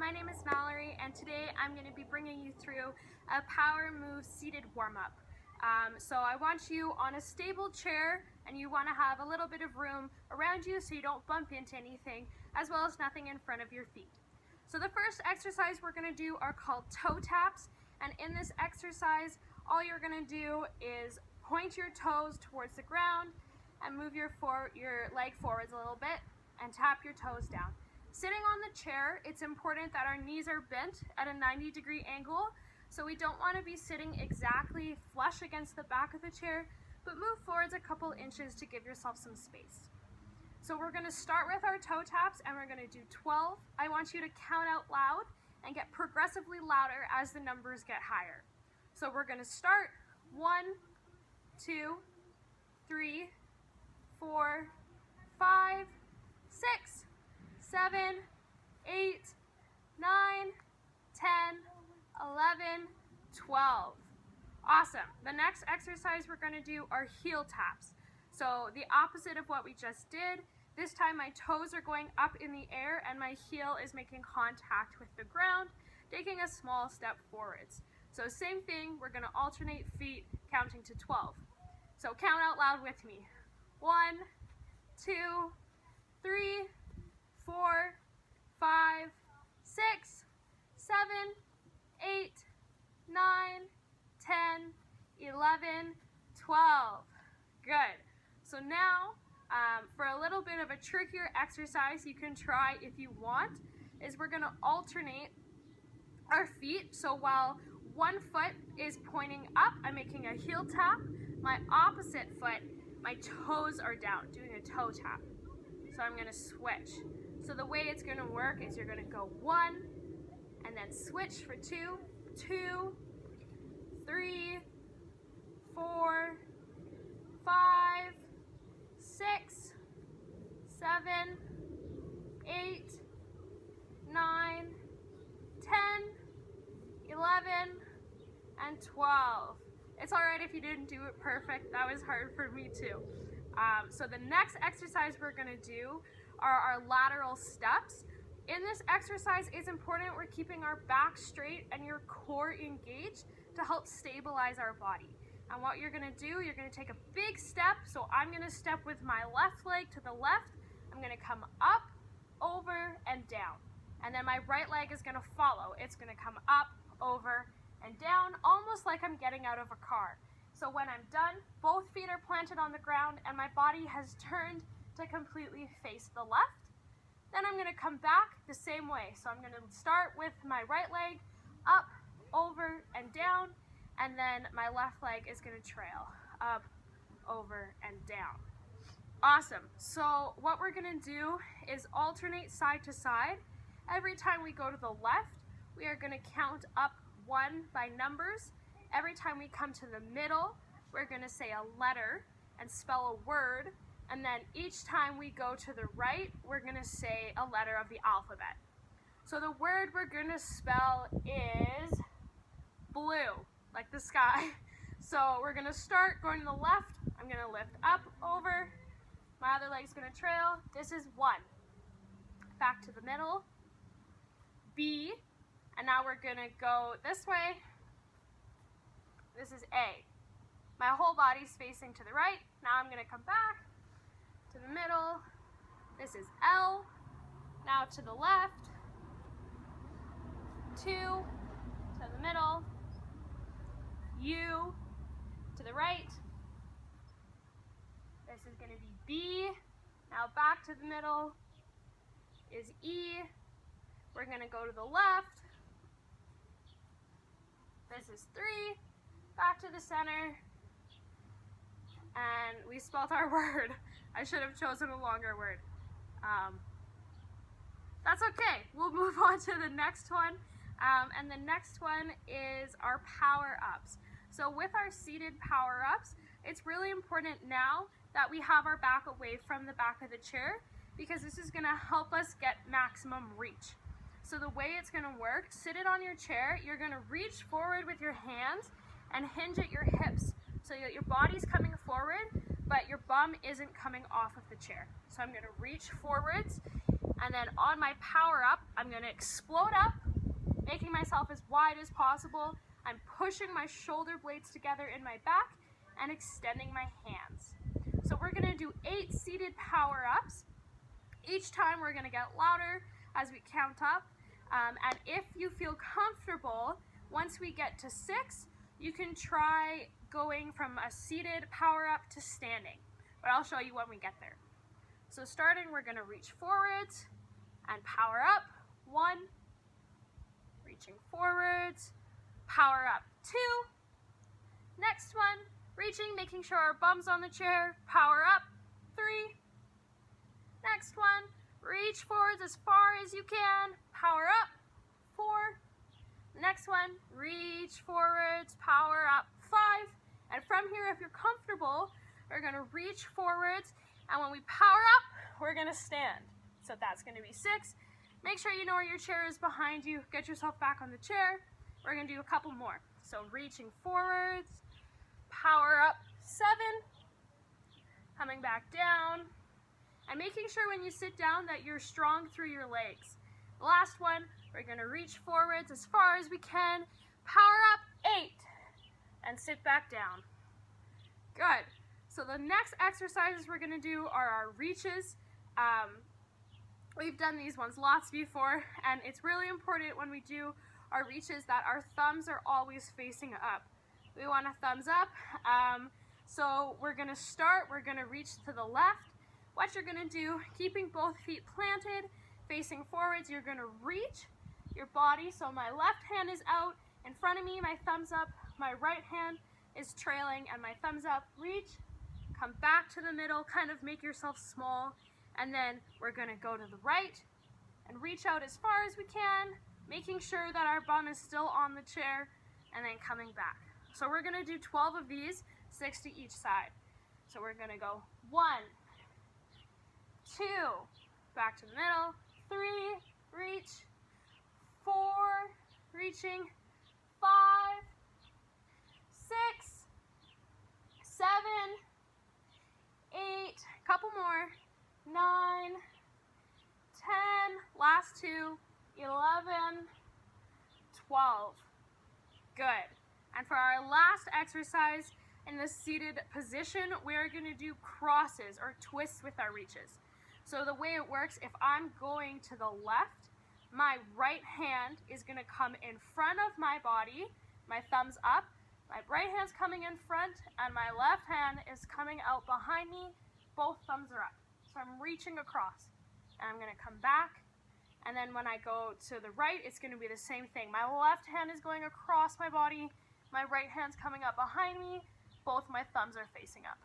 my name is Mallory, and today I'm going to be bringing you through a power move seated warm-up. So I want you on a stable chair, and you want to have a little bit of room around you so you don't bump into anything, as well as nothing in front of your feet. So the first exercise we're going to do are called toe taps, and in this exercise all you're going to do is point your toes towards the ground and move your leg forwards a little bit and tap your toes down. Sitting on the chair, it's important that our knees are bent at a 90-degree angle, so we don't want to be sitting exactly flush against the back of the chair, but move forwards a couple inches to give yourself some space. So we're going to start with our toe taps, and we're going to do 12. I want you to count out loud and get progressively louder as the numbers get higher. So we're going to start 1, 2, 3, 4, 5, 6, 7, 8, 9, 10, 11, 12. Awesome. The next exercise we're going to do are heel taps. So the opposite of what we just did. This time my toes are going up in the air and my heel is making contact with the ground, taking a small step forwards. So same thing, we're going to alternate feet counting to 12. So count out loud with me. 1, 2, 3, 4, 5, 6, 7, 8, 9, 10, 11, 12. Good. So now, for a little bit of a trickier exercise you can try if you want, is we're going to alternate our feet. So while one foot is pointing up, I'm making a heel tap. My opposite foot, my toes are down, doing a toe tap. So I'm going to switch. So the way it's going to work is you're going to go 1, and then switch for 2, 2, 3, 4, 5, 6, 7, 8, 9, 10, 11, and 12. It's alright if you didn't do it perfect. That was hard for me too. So the next exercise we're going to do are our lateral steps. In this exercise, it's important we're keeping our back straight and your core engaged to help stabilize our body. And what you're going to do, you're going to take a big step. So I'm going to step with my left leg to the left. I'm going to come up, over, and down. And then my right leg is going to follow. It's going to come up, over, and down, almost like I'm getting out of a car. So when I'm done, both feet are planted on the ground and my body has turned to completely face the left. Then I'm going to come back the same way. So I'm going to start with my right leg up, over, and down, and then my left leg is going to trail up, over, and down. Awesome. So what we're going to do is alternate side to side. Every time we go to the left, we are going to count up 1 by numbers. Every time we come to the middle, we're going to say a letter and spell a word. And then each time we go to the right, we're going to say a letter of the alphabet. So the word we're going to spell is blue, like the sky. So we're going to start going to the left. I'm going to lift up, over. My other leg's going to trail. This is 1. Back to the middle. B. And now we're going to go this way. This is A. My whole body's facing to the right. Now I'm going to come back to the middle. This is L. Now to the left. 2 to the middle. U to the right. This is going to be B. Now back to the middle is E. We're going to go to the left. This is 3. Back to the center. And we spelled our word. I should have chosen a longer word. That's okay. We'll move on to the next one. And the next one is our power-ups. So with our seated power-ups, it's really important now that we have our back away from the back of the chair, because this is going to help us get maximum reach. So the way it's going to work, sit it on your chair, you're going to reach forward with your hands and hinge at your hips so that your body's coming forward, but your bum isn't coming off of the chair. So I'm going to reach forwards And then on my power up, I'm gonna explode up, making myself as wide as possible. I'm pushing my shoulder blades together in my back and extending my hands. So we're gonna do 8 seated power ups. Each time we're gonna get louder as we count up. And if you feel comfortable, once we get to 6, you can try going from a seated power up to standing. But I'll show you when we get there. So starting, we're gonna reach forwards and power up. 1, reaching forwards, power up. 2, next one, reaching, making sure our bum's on the chair, power up. 3, next one, reach forwards as far as you can, power up. 4, next one, reach forwards, power up. 5, and from here, if you're comfortable, we're gonna reach forwards, and when we power up, we're gonna stand. So that's gonna be 6. Make sure you know where your chair is behind you. Get yourself back on the chair. We're gonna do a couple more. So reaching forwards, power up. 7, coming back down, and making sure when you sit down that you're strong through your legs. Last one, we're gonna reach forwards as far as we can, power up. 8, and sit back down. Good. So the next exercises we're gonna do are our reaches. We've done these ones lots before, and it's really important when we do our reaches that our thumbs are always facing up. We want a thumbs up. So we're gonna start, we're gonna reach to the left. What you're gonna do, keeping both feet planted, facing forwards, you're gonna reach your body. So my left hand is out in front of me, my thumbs up, my right hand is trailing, and my thumbs up. Reach, come back to the middle, kind of make yourself small, and then we're gonna go to the right and reach out as far as we can, making sure that our bum is still on the chair, and then coming back. So we're gonna do 12 of these, 6 to each side. So we're gonna go 1, 2, back to the middle, 3, reach, 4, reaching, 5, 6, 7, 8, couple more, 9, 10, last 2, 11, 12. Good. And for our last exercise in the seated position, we're going to do crosses or twists with our reaches. So the way it works, if I'm going to the left, my right hand is going to come in front of my body, my thumbs up. My right hand's coming in front, and my left hand is coming out behind me. Both thumbs are up. So I'm reaching across. And I'm gonna come back, and then when I go to the right, it's gonna be the same thing. My left hand is going across my body, my right hand's coming up behind me, both my thumbs are facing up.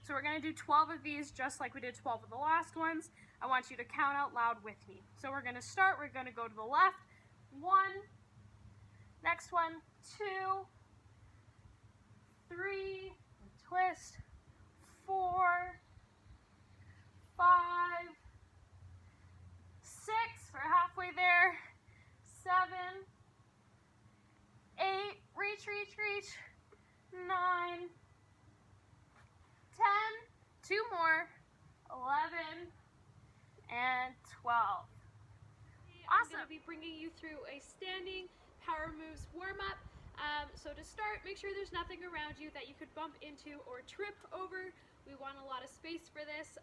So we're gonna do 12 of these just like we did 12 of the last ones. I want you to count out loud with me. So we're gonna start, we're gonna go to the left, 1, next one, 2, 3, twist, 4, 5, 6, we're halfway there, 7, 8, reach, reach, reach, 9, 10, 2 more, 11, and 12. I'm going to be bringing you through a standing power moves warm-up. So to start, make sure there's nothing around you that you could bump into or trip over. We want a lot of space for this.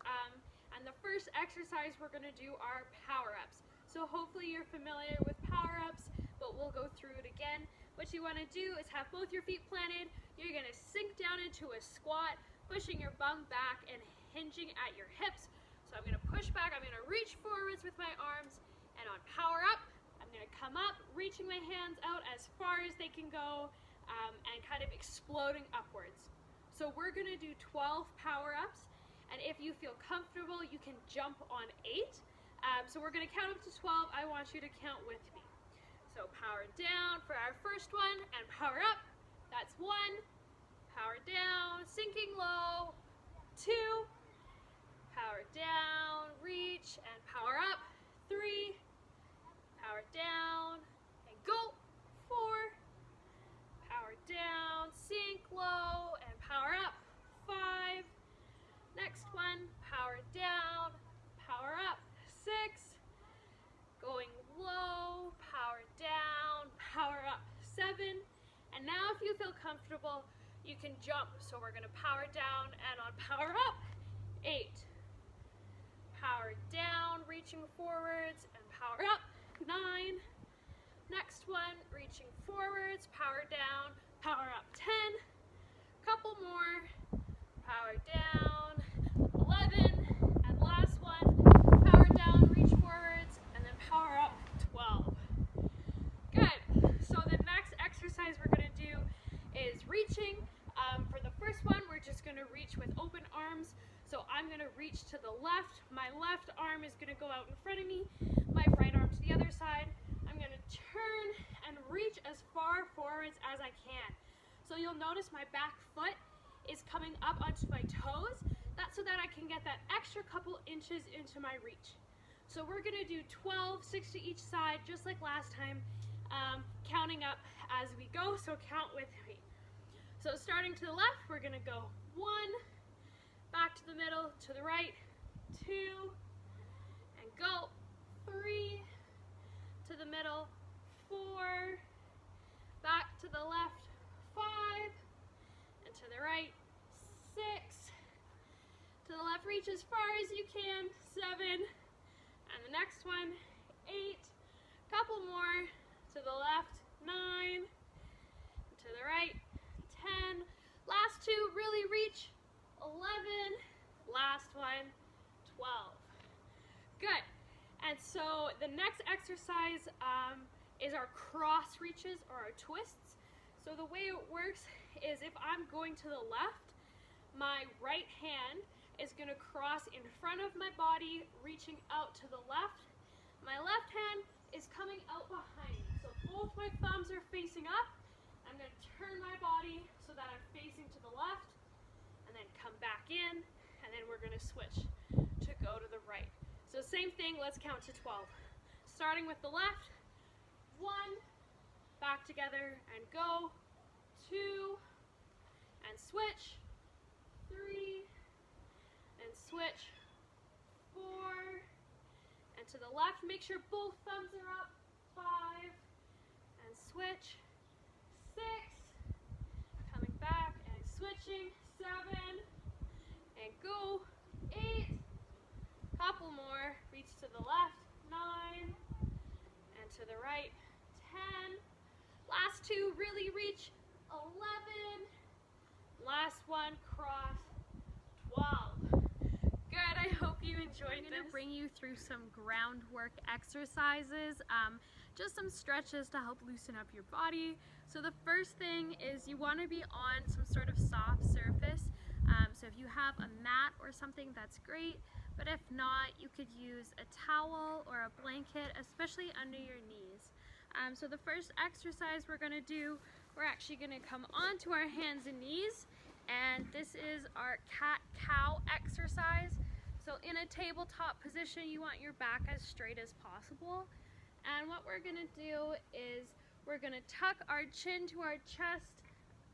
And the first exercise we're going to do are power-ups. So hopefully you're familiar with power-ups, but we'll go through it again. What you want to do is have both your feet planted. You're going to sink down into a squat, pushing your bum back and hinging at your hips. So I'm going to push back, I'm going to reach forwards with my arms, and on power-up, I'm going to come up, reaching my hands out as far as they can go, and kind of exploding upwards. So we're going to do 12 power-ups. And if you feel comfortable, you can jump on 8. So we're going to count up to 12. I want you to count with me. So power down for our first one, and power up. That's 1. Power down, sinking low. 2. Power down, reach, and power up. 3. Power down, and go. 4. Power down, sink low, and power up. 5. Next one, power down, power up. 6. you feel comfortable, you can jump. So we're going to power down, and on power up, 8. Power down, reaching forwards, and power up, 9. Next one, reaching forwards, power down, power up, 10. Couple more, power down, 11. And last one, power down, reach forwards, and then power up, 12. Good. So the next exercise we're going to do is reaching. For the first one, we're just going to reach with open arms. So I'm going to reach to the left. My left arm is going to go out in front of me. My right arm to the other side. I'm going to turn and reach as far forwards as I can. So you'll notice my back foot is coming up onto my toes. That's so that I can get that extra couple inches into my reach. So we're going to do 12, 6 to each side, just like last time, counting up as we go. So count with me. So starting to the left, we're going to go 1, back to the middle, to the right, 2, and go, 3, to the middle, 4, back to the left, 5, and to the right, 6, to the left, reach as far as you can, 7, and the next one, 8, couple more, to the left, 9, to the right, 10, last 2, really reach, 11, last one, 12. Good. And so the next exercise is our cross reaches or our twists. So the way it works is if I'm going to the left, my right hand is going to cross in front of my body, reaching out to the left. My left hand is coming out behind me. So both my thumbs are facing up. I'm going to turn my body so that I'm facing to the left, and then come back in, and then we're going to switch to go to the right. So same thing, let's count to 12. Starting with the left, 1, back together and go, 2, and switch, 3, and switch, 4, and to the left, make sure both thumbs are up, 5, and switch, 6, coming back and switching, 7, and go, 8, couple more, reach to the left, 9, and to the right, 10, last 2, really reach, 11, last one, cross, 12. Good, I hope you enjoyed this. I'm going to bring you through some groundwork exercises, just some stretches to help loosen up your body. So the first thing is you want to be on some sort of soft surface. So if you have a mat or something, that's great. But if not, you could use a towel or a blanket, especially under your knees. So the first exercise we're going to do, we're actually going to come onto our hands and knees. And this is our cat-cow exercise. So in a tabletop position, you want your back as straight as possible. And what we're going to do is we're going to tuck our chin to our chest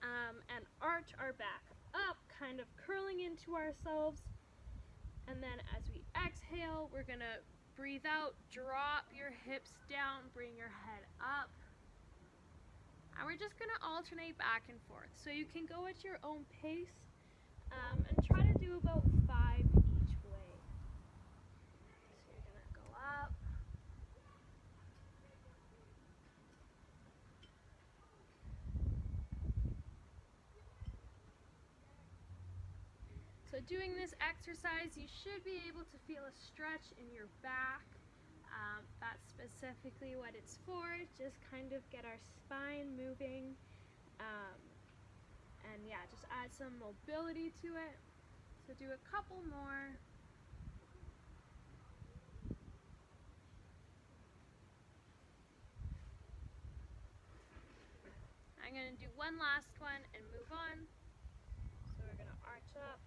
and arch our back up, kind of curling into ourselves. And then as we exhale, we're going to breathe out, drop your hips down, bring your head up. And we're just going to alternate back and forth. So you can go at your own pace and try to do about 5 each way. So you're going to go up. So doing this exercise, you should be able to feel a stretch in your back. That's specifically what it's for, just kind of get our spine moving. And yeah, just add some mobility to it. So do a couple more. I'm going to do one last one and move on. So we're going to arch up.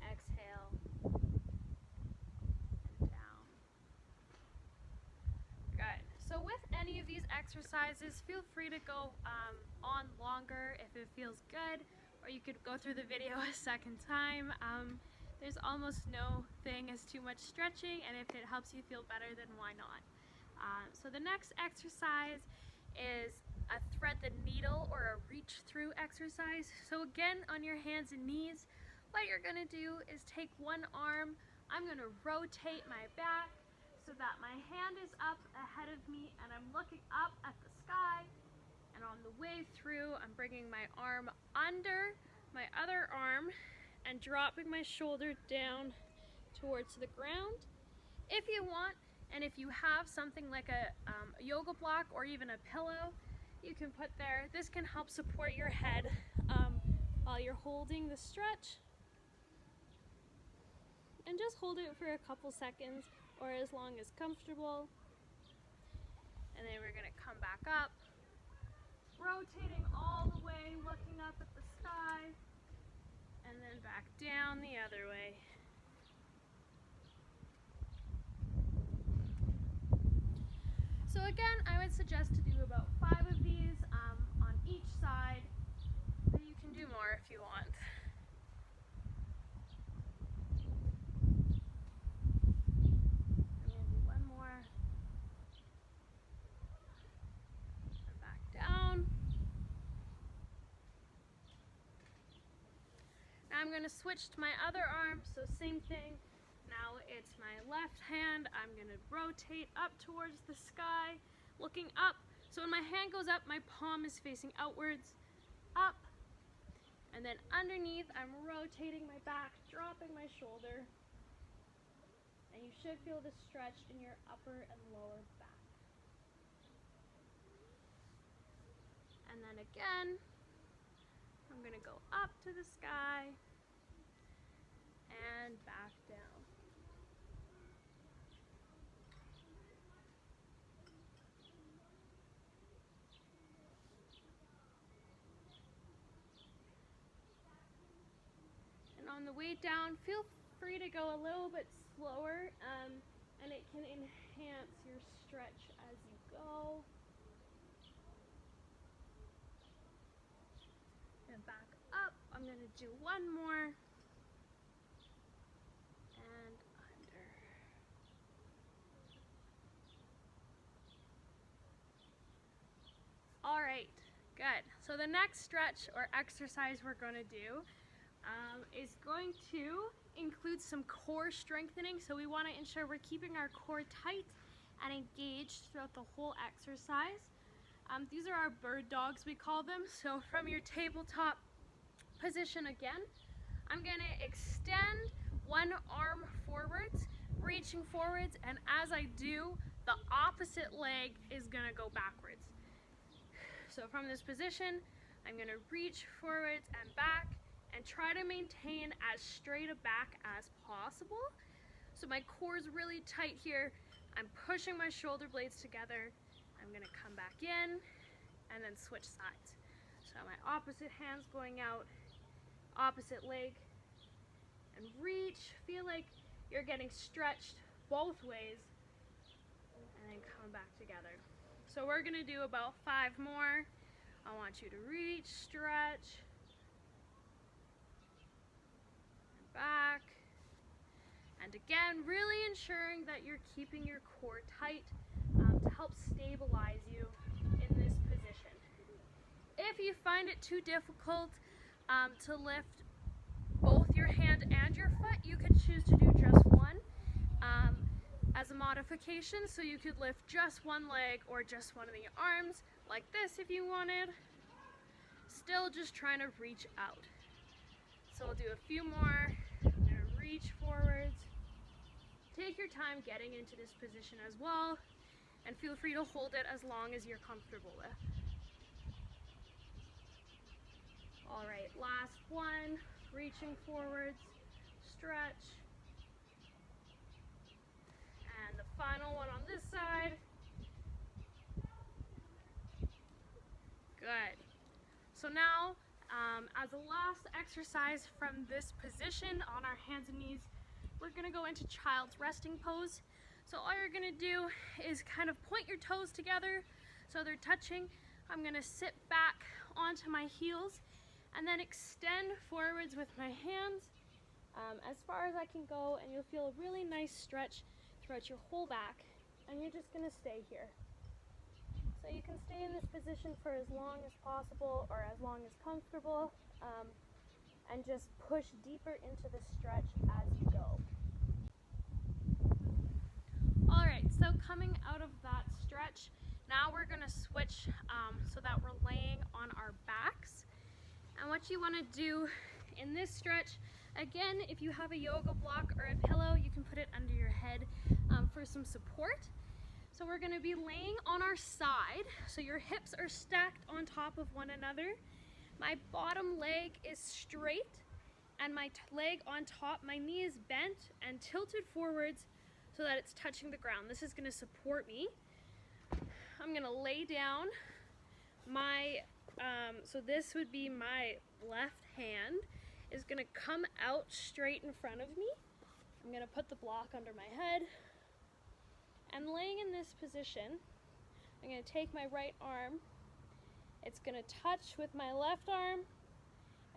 Exhale and down. Good. So with any of these exercises, feel free to go on longer if it feels good, or you could go through the video a second time. There's almost no thing as too much stretching, and if it helps you feel better, then why not? So the next exercise is a thread the needle or a reach through exercise. So again, on your hands and knees, what you're gonna do is take one arm. I'm gonna rotate my back so that my hand is up ahead of me and I'm looking up at the sky. And on the way through, I'm bringing my arm under my other arm and dropping my shoulder down towards the ground. If you want, and if you have something like a yoga block or even a pillow, you can put there. This can help support your head while you're holding the stretch. And just hold it for a couple seconds or as long as comfortable. And then we're gonna come back up, rotating all the way, looking up at the sky, and then back down the other way. So again, I would suggest to do about 5 of these on each side, but you can do more if you want. I'm going to do one more. And back down. Now I'm going to switch to my other arm, so same thing. Now it's my left hand. I'm going to rotate up towards the sky, looking up. So when my hand goes up, my palm is facing outwards, up. And then underneath, I'm rotating my back, dropping my shoulder. And you should feel the stretch in your upper and lower back. And then again, I'm going to go up to the sky and back down. On the way down, feel free to go a little bit slower, and it can enhance your stretch as you go. And back up. I'm going to do one more. And under. All right, good. So the next stretch or exercise we're going to do is going to include some core strengthening. So we want to ensure we're keeping our core tight and engaged throughout the whole exercise. These are our bird dogs, we call them. So from your tabletop position again, I'm going to extend one arm forwards, reaching forwards, and as I do, the opposite leg is going to go backwards. So from this position, I'm going to reach forwards and back, and try to maintain as straight a back as possible. So my core is really tight here. I'm pushing my shoulder blades together. I'm gonna come back in and then switch sides. So my opposite hand's going out, opposite leg, and reach. Feel like you're getting stretched both ways, and then come back together. So we're gonna do about 5 more. I want you to reach, stretch, back, and again, really ensuring that you're keeping your core tight to help stabilize you in this position. If you find it too difficult to lift both your hand and your foot, you could choose to do just one as a modification. So you could lift just one leg or just one of the arms like this if you wanted. Still just trying to reach out. So we'll do a few more. I'm gonna reach forwards. Take your time getting into this position as well, and feel free to hold it as long as you're comfortable with. All right, last one. Reaching forwards, stretch. And the final one on this side. Good. So now, as a last exercise from this position on our hands and knees, we're gonna go into child's resting pose. So all you're gonna do is kind of point your toes together so they're touching. I'm gonna sit back onto my heels and then extend forwards with my hands as far as I can go, and you'll feel a really nice stretch throughout your whole back, and you're just gonna stay here. So you can stay in this position for as long as possible or as long as comfortable, and just push deeper into the stretch as you go. Alright, so coming out of that stretch, now we're going to switch so that we're laying on our backs. And what you want to do in this stretch, again, if you have a yoga block or a pillow, you can put it under your head for some support. So we're going to be laying on our side, so your hips are stacked on top of one another. My bottom leg is straight, and my leg on top, my knee is bent and tilted forwards so that it's touching the ground. This is going to support me. I'm going to lay down my, so this would be my left hand is going to come out straight in front of me. I'm going to put the block under my head. And laying in this position, I'm going to take my right arm. It's going to touch with my left arm,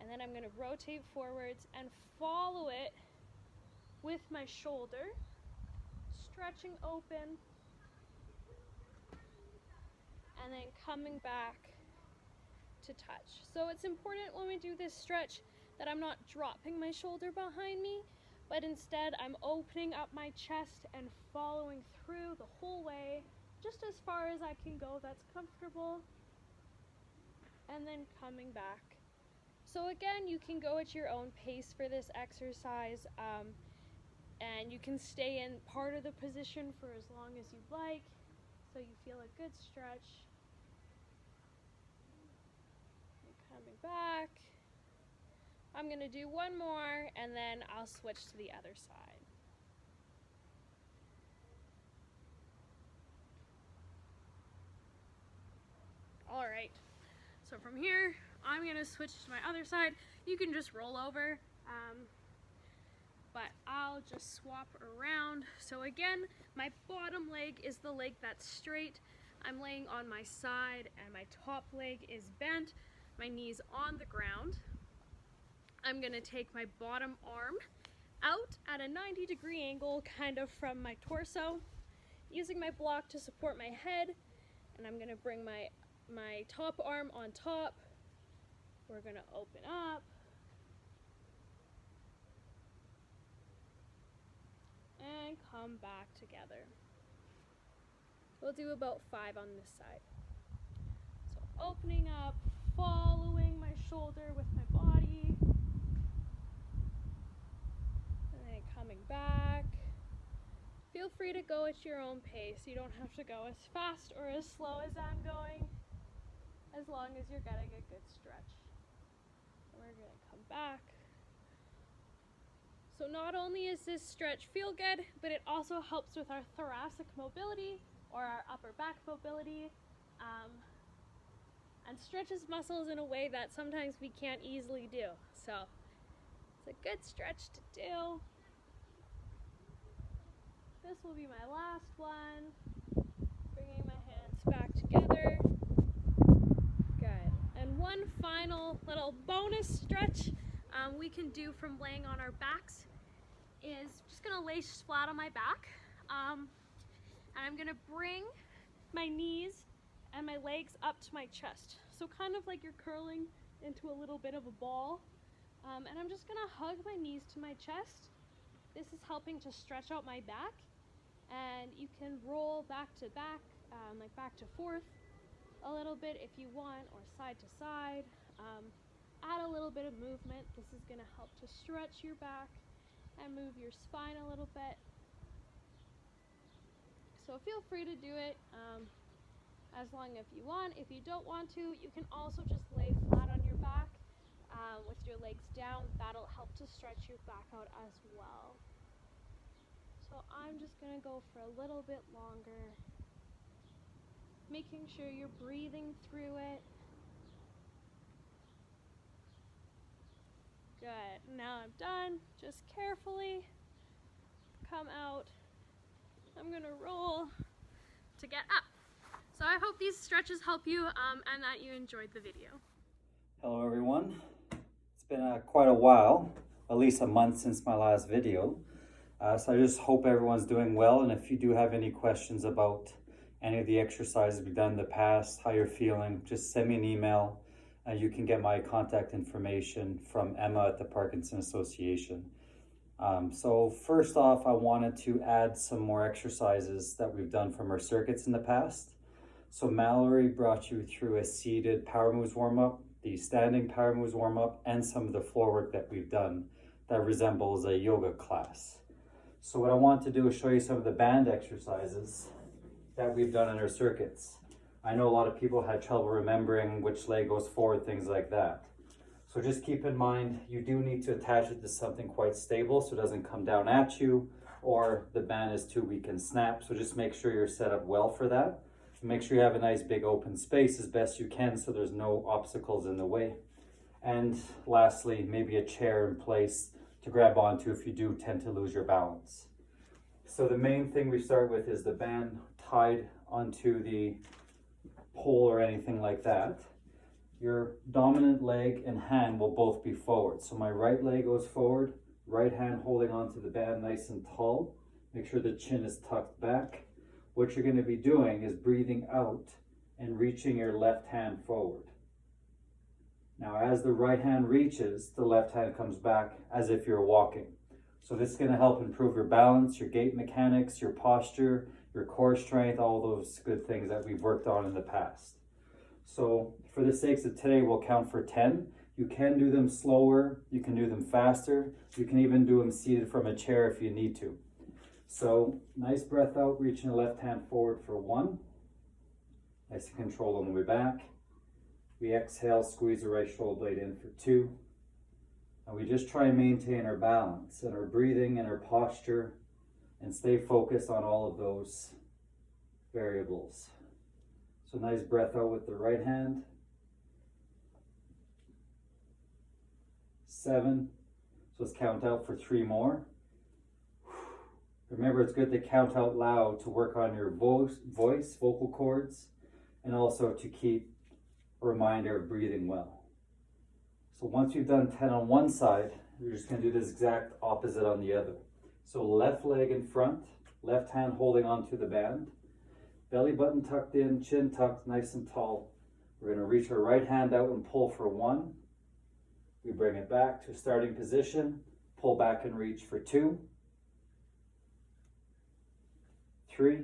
and then I'm going to rotate forwards and follow it with my shoulder, stretching open, and then coming back to touch. So it's important when we do this stretch that I'm not dropping my shoulder behind me, but instead I'm opening up my chest and following through the whole way, just as far as I can go that's comfortable, and then coming back. So again, you can go at your own pace for this exercise, and you can stay in part of the position for as long as you'd like, so you feel a good stretch. And coming back. I'm going to do one more, and then I'll switch to the other side. Alright, so from here, I'm going to switch to my other side. You can just roll over, but I'll just swap around. So again, my bottom leg is the leg that's straight. I'm laying on my side, and my top leg is bent. My knee's on the ground. I'm going to take my bottom arm out at a 90-degree angle, kind of from my torso, using my block to support my head, and I'm going to bring my top arm on top. We're going to open up, and come back together. We'll do about 5 on this side. So opening up, following my shoulder with my body, coming back. Feel free to go at your own pace. You don't have to go as fast or as slow as I'm going, as long as you're getting a good stretch. And we're going to come back. So not only is this stretch feel good, but it also helps with our thoracic mobility or our upper back mobility, and stretches muscles in a way that sometimes we can't easily do. So it's a good stretch to do. This will be my last one. Bringing my hands back together. Good. And one final little bonus stretch we can do from laying on our backs is just going to lay flat on my back. And I'm going to bring my knees and my legs up to my chest. So kind of like you're curling into a little bit of a ball. And I'm just going to hug my knees to my chest. This is helping to stretch out my back. And you can roll back to back, like back to forth a little bit if you want, or side to side. Add a little bit of movement. This is going to help to stretch your back and move your spine a little bit. So feel free to do it as long as you want. If you don't want to, you can also just lay flat on your back with your legs down. That'll help to stretch your back out as well. So I'm just going to go for a little bit longer, making sure you're breathing through it. Good. Now I'm done. Just carefully come out. I'm going to roll to get up. So I hope these stretches help you and that you enjoyed the video. Hello everyone. It's been quite a while, at least a month since my last video. So I just hope everyone's doing well, and if you do have any questions about any of the exercises we've done in the past, how you're feeling, just send me an email. You can get my contact information from Emma at the Parkinson Association. So first off, I wanted to add some more exercises that we've done from our circuits in the past. So Mallory brought you through a seated power moves warm-up, the standing power moves warm-up, and some of the floor work that we've done that resembles a yoga class. So what I want to do is show you some of the band exercises that we've done in our circuits. I know a lot of people had trouble remembering which leg goes forward, things like that. So just keep in mind, you do need to attach it to something quite stable so it doesn't come down at you or the band is too weak and snap. So just make sure you're set up well for that. Make sure you have a nice big open space as best you can so there's no obstacles in the way. And lastly, maybe a chair in place to grab onto if you do tend to lose your balance. So the main thing we start with is the band tied onto the pole or anything like that. Your dominant leg and hand will both be forward. So my right leg goes forward, right hand holding onto the band nice and tall. Make sure the chin is tucked back. What you're going to be doing is breathing out and reaching your left hand forward. Now as the right hand reaches, the left hand comes back as if you're walking. So this is going to help improve your balance, your gait mechanics, your posture, your core strength, all those good things that we've worked on in the past. So for the sakes of today, we'll count for 10. You can do them slower, you can do them faster, you can even do them seated from a chair if you need to. So nice breath out, reaching the left hand forward for 1. Nice and controlled on the way back. We exhale, squeeze the right shoulder blade in for 2. And we just try and maintain our balance and our breathing and our posture and stay focused on all of those variables. So nice breath out with the right hand. 7. So let's count out for 3 more. Remember, it's good to count out loud to work on your voice, vocal cords, and also to keep a reminder of breathing well. So once you've done 10 on one side, you're just going to do this exact opposite on the other. So left leg in front, left hand holding onto the band, belly button tucked in, chin tucked, nice and tall. We're going to reach our right hand out and pull for 1. We bring it back to starting position, pull back and reach for 2, 3,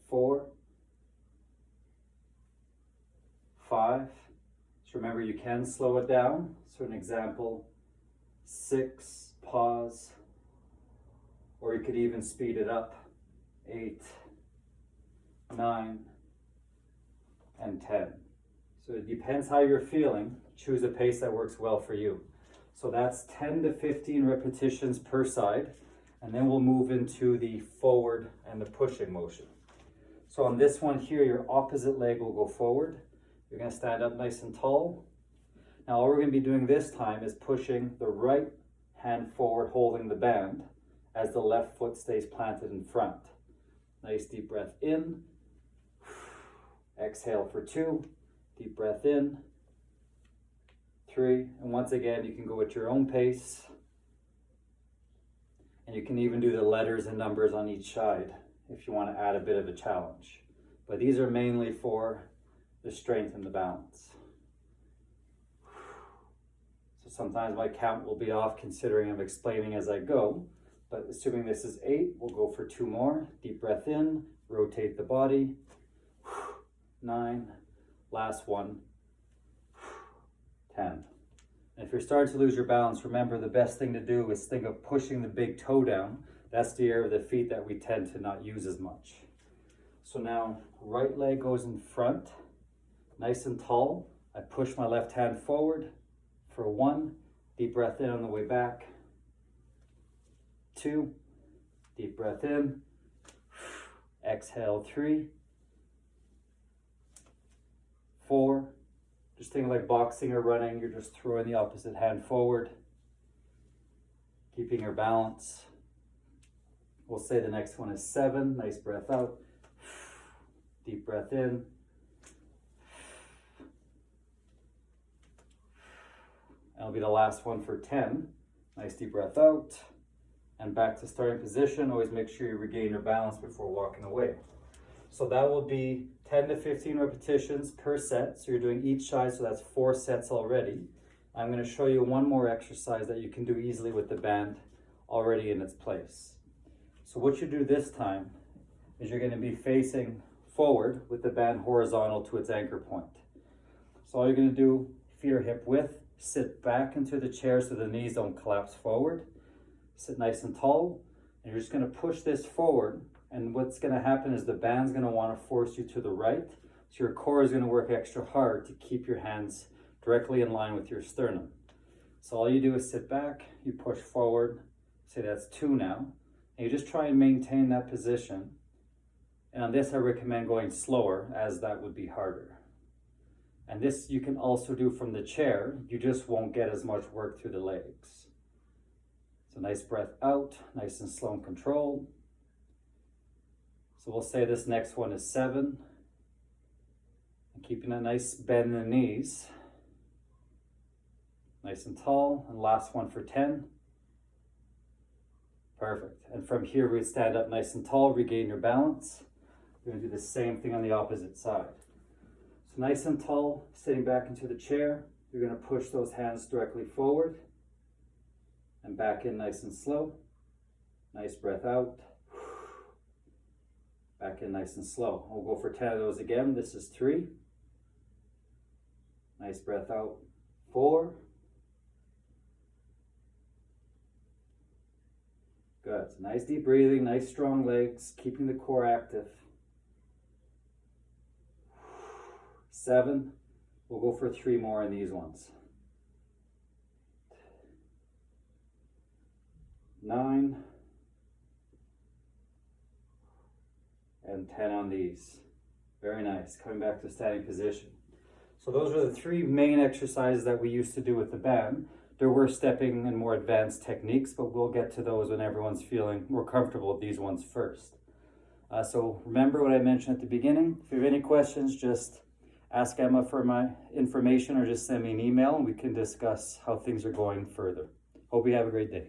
4, 5. So remember, you can slow it down. So an example, 6, pause, or you could even speed it up, 8, 9, and 10. So it depends how you're feeling. Choose a pace that works well for you. So that's 10 to 15 repetitions per side. And then we'll move into the forward and the pushing motion. So on this one here, your opposite leg will go forward. You're going to stand up nice and tall. Now all we're going to be doing this time is pushing the right hand forward, holding the band, as the left foot stays planted in front. Nice deep breath in. Exhale for 2. Deep breath in. 3. And once again, you can go at your own pace. And you can even do the letters and numbers on each side if you want to add a bit of a challenge. But these are mainly for the strength and the balance. So sometimes my count will be off considering I'm explaining as I go. But assuming this is 8, we'll go for 2 more. Deep breath in, rotate the body. 9, last one. 10. And if you're starting to lose your balance, remember the best thing to do is think of pushing the big toe down. That's the area of the feet that we tend to not use as much. So now, right leg goes in front, nice and tall. I push my left hand forward for 1. Deep breath in on the way back. 2. Deep breath in. Exhale, 3. 4. Just think like boxing or running, you're just throwing the opposite hand forward, keeping your balance. We'll say the next one is 7, nice breath out, deep breath in. And it'll be the last one for 10, nice deep breath out, and back to starting position. Always make sure you regain your balance before walking away. So that will be 10 to 15 repetitions per set. So you're doing each side, so that's 4 sets already. I'm going to show you one more exercise that you can do easily with the band already in its place. So what you do this time is you're going to be facing forward with the band horizontal to its anchor point. So all you're going to do, feet are hip width, sit back into the chair so the knees don't collapse forward. Sit nice and tall, and you're just going to push this forward, and what's going to happen is the band's going to want to force you to the right, so your core is going to work extra hard to keep your hands directly in line with your sternum. So all you do is sit back, you push forward, say that's 2 now, and you just try and maintain that position. And on this I recommend going slower, as that would be harder. And this you can also do from the chair, you just won't get as much work through the legs. So nice breath out, nice and slow and controlled. So we'll say this next one is 7. And keeping a nice bend in the knees. Nice and tall. And last one for 10. Perfect. And from here we stand up nice and tall, regain your balance. We're going to do the same thing on the opposite side. So nice and tall, sitting back into the chair. You're going to push those hands directly forward. And back in nice and slow. Nice breath out. Back in nice and slow. We'll go for 10 of those again. This is 3. Nice breath out. 4. Good. So nice deep breathing, nice strong legs, keeping the core active. 7. We'll go for 3 more in these ones. 9. And 10 on these. Very nice. Coming back to standing position. So those are the 3 main exercises that we used to do with the band. There were stepping and more advanced techniques, but we'll get to those when everyone's feeling more comfortable with these ones first. So remember what I mentioned at the beginning. If you have any questions, just ask Emma for my information or just send me an email and we can discuss how things are going further. Hope you have a great day.